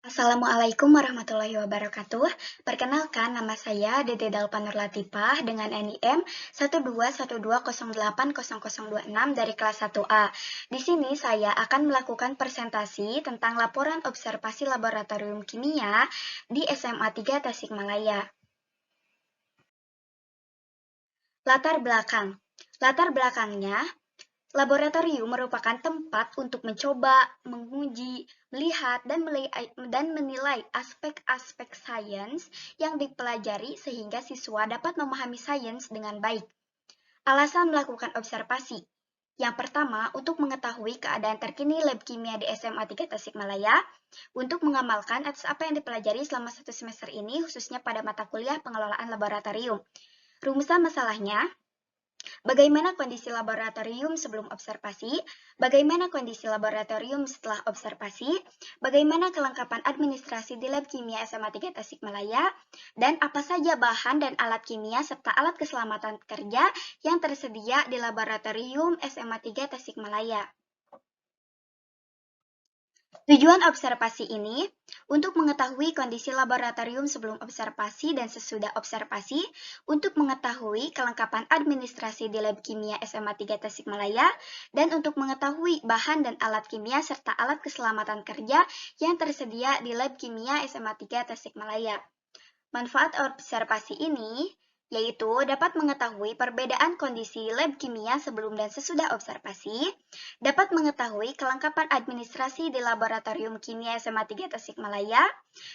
Assalamualaikum warahmatullahi wabarakatuh. Perkenalkan, nama saya Dede Dalpanur Latifah dengan NIM 12120800026 dari kelas 1A. Di sini saya akan melakukan presentasi tentang laporan observasi laboratorium kimia di SMA 3 Tasikmalaya. Latar belakang. Latar belakangnya, laboratorium merupakan tempat untuk mencoba, menguji, melihat, dan menilai aspek-aspek sains yang dipelajari sehingga siswa dapat memahami sains dengan baik. Alasan melakukan observasi. Yang pertama, untuk mengetahui keadaan terkini lab kimia di SMA 3 Tasikmalaya, untuk mengamalkan atas apa yang dipelajari selama 1 semester ini, khususnya pada mata kuliah pengelolaan laboratorium. Rumusan masalahnya, bagaimana kondisi laboratorium sebelum observasi? Bagaimana kondisi laboratorium setelah observasi? Bagaimana kelengkapan administrasi di lab kimia SMA 3 Tasikmalaya? Dan apa saja bahan dan alat kimia serta alat keselamatan kerja yang tersedia di laboratorium SMA 3 Tasikmalaya? Tujuan observasi ini untuk mengetahui kondisi laboratorium sebelum observasi dan sesudah observasi, untuk mengetahui kelengkapan administrasi di lab kimia SMA 3 Tasikmalaya, dan untuk mengetahui bahan dan alat kimia serta alat keselamatan kerja yang tersedia di lab kimia SMA 3 Tasikmalaya. Manfaat observasi ini yaitu dapat mengetahui perbedaan kondisi lab kimia sebelum dan sesudah observasi, dapat mengetahui kelengkapan administrasi di laboratorium kimia SMA 3 Tasikmalaya,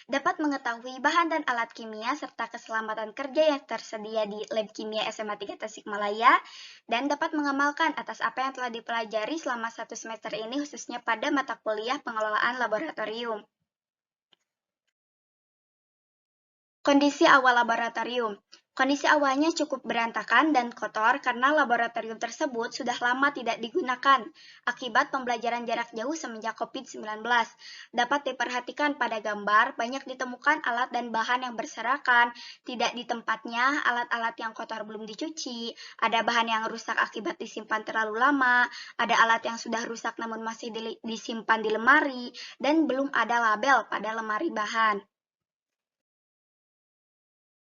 dapat mengetahui bahan dan alat kimia serta keselamatan kerja yang tersedia di lab kimia SMA 3 Tasikmalaya, dan dapat mengamalkan atas apa yang telah dipelajari selama 1 semester ini khususnya pada mata kuliah pengelolaan laboratorium. Kondisi awal laboratorium. Kondisi awalnya cukup berantakan dan kotor karena laboratorium tersebut sudah lama tidak digunakan akibat pembelajaran jarak jauh semenjak COVID-19. Dapat diperhatikan pada gambar, banyak ditemukan alat dan bahan yang berserakan, tidak di tempatnya, alat-alat yang kotor belum dicuci, ada bahan yang rusak akibat disimpan terlalu lama, ada alat yang sudah rusak namun masih disimpan di lemari, dan belum ada label pada lemari bahan.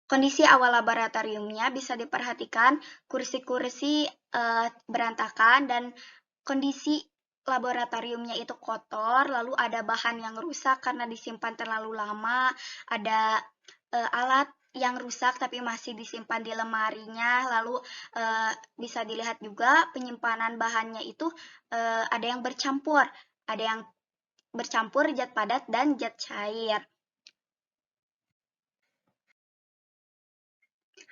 Kondisi awal laboratoriumnya bisa diperhatikan kursi-kursi berantakan dan kondisi laboratoriumnya itu kotor, lalu ada bahan yang rusak karena disimpan terlalu lama, ada alat yang rusak tapi masih disimpan di lemarinya, lalu bisa dilihat juga penyimpanan bahannya itu ada yang bercampur zat padat dan zat cair.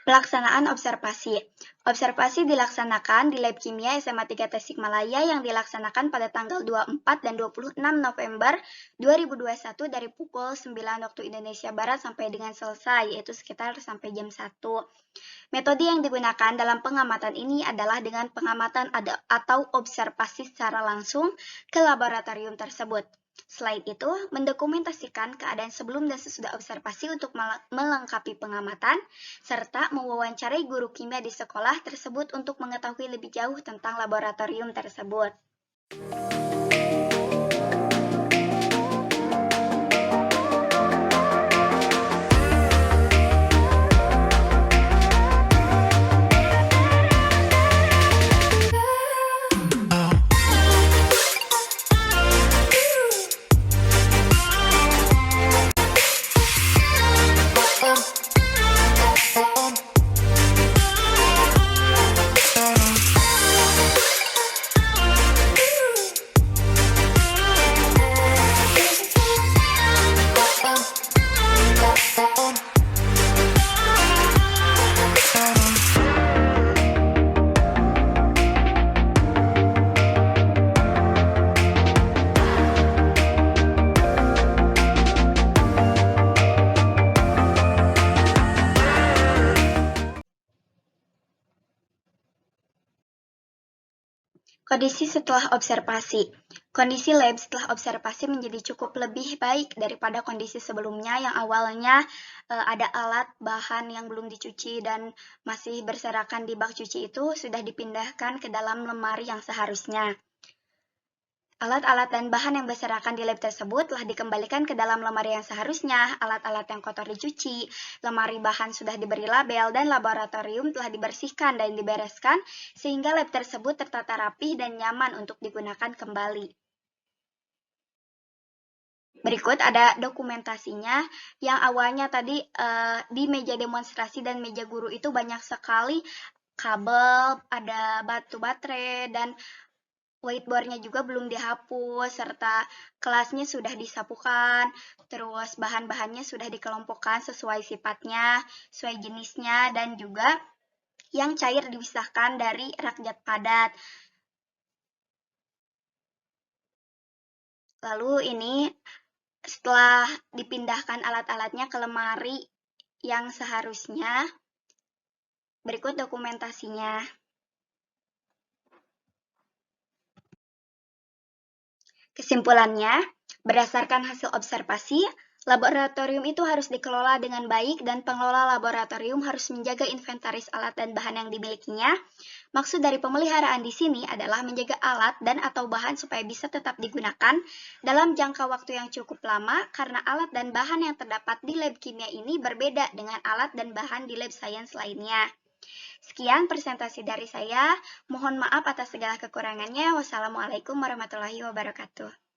Pelaksanaan observasi. Observasi dilaksanakan di Lab Kimia SMA 3 Tasikmalaya yang dilaksanakan pada tanggal 24 dan 26 November 2021 dari pukul 9 waktu Indonesia Barat sampai dengan selesai, yaitu sekitar sampai jam 1. Metode yang digunakan dalam pengamatan ini adalah dengan pengamatan atau observasi secara langsung ke laboratorium tersebut. Selain itu, mendokumentasikan keadaan sebelum dan sesudah observasi untuk melengkapi pengamatan, serta mewawancarai guru kimia di sekolah tersebut untuk mengetahui lebih jauh tentang laboratorium tersebut. Kondisi setelah observasi. Kondisi lab setelah observasi menjadi cukup lebih baik daripada kondisi sebelumnya yang awalnya ada alat bahan yang belum dicuci dan masih berserakan di bak cuci itu sudah dipindahkan ke dalam lemari yang seharusnya. Alat-alat dan bahan yang berserakan di lab tersebut telah dikembalikan ke dalam lemari yang seharusnya, alat-alat yang kotor dicuci, lemari bahan sudah diberi label, dan laboratorium telah dibersihkan dan dibereskan, sehingga lab tersebut tertata rapih dan nyaman untuk digunakan kembali. Berikut ada dokumentasinya, yang awalnya tadi di meja demonstrasi dan meja guru itu banyak sekali kabel, ada batu baterai, dan whiteboard-nya juga belum dihapus, serta kelasnya sudah disapukan, terus bahan-bahannya sudah dikelompokkan sesuai sifatnya, sesuai jenisnya, dan juga yang cair dipisahkan dari rak zat padat. Lalu ini setelah dipindahkan alat-alatnya ke lemari yang seharusnya, berikut dokumentasinya. Kesimpulannya, berdasarkan hasil observasi, laboratorium itu harus dikelola dengan baik dan pengelola laboratorium harus menjaga inventaris alat dan bahan yang dimilikinya. Maksud dari pemeliharaan di sini adalah menjaga alat dan atau bahan supaya bisa tetap digunakan dalam jangka waktu yang cukup lama karena alat dan bahan yang terdapat di lab kimia ini berbeda dengan alat dan bahan di lab sains lainnya. Sekian presentasi dari saya. Mohon maaf atas segala kekurangannya. Wassalamualaikum warahmatullahi wabarakatuh.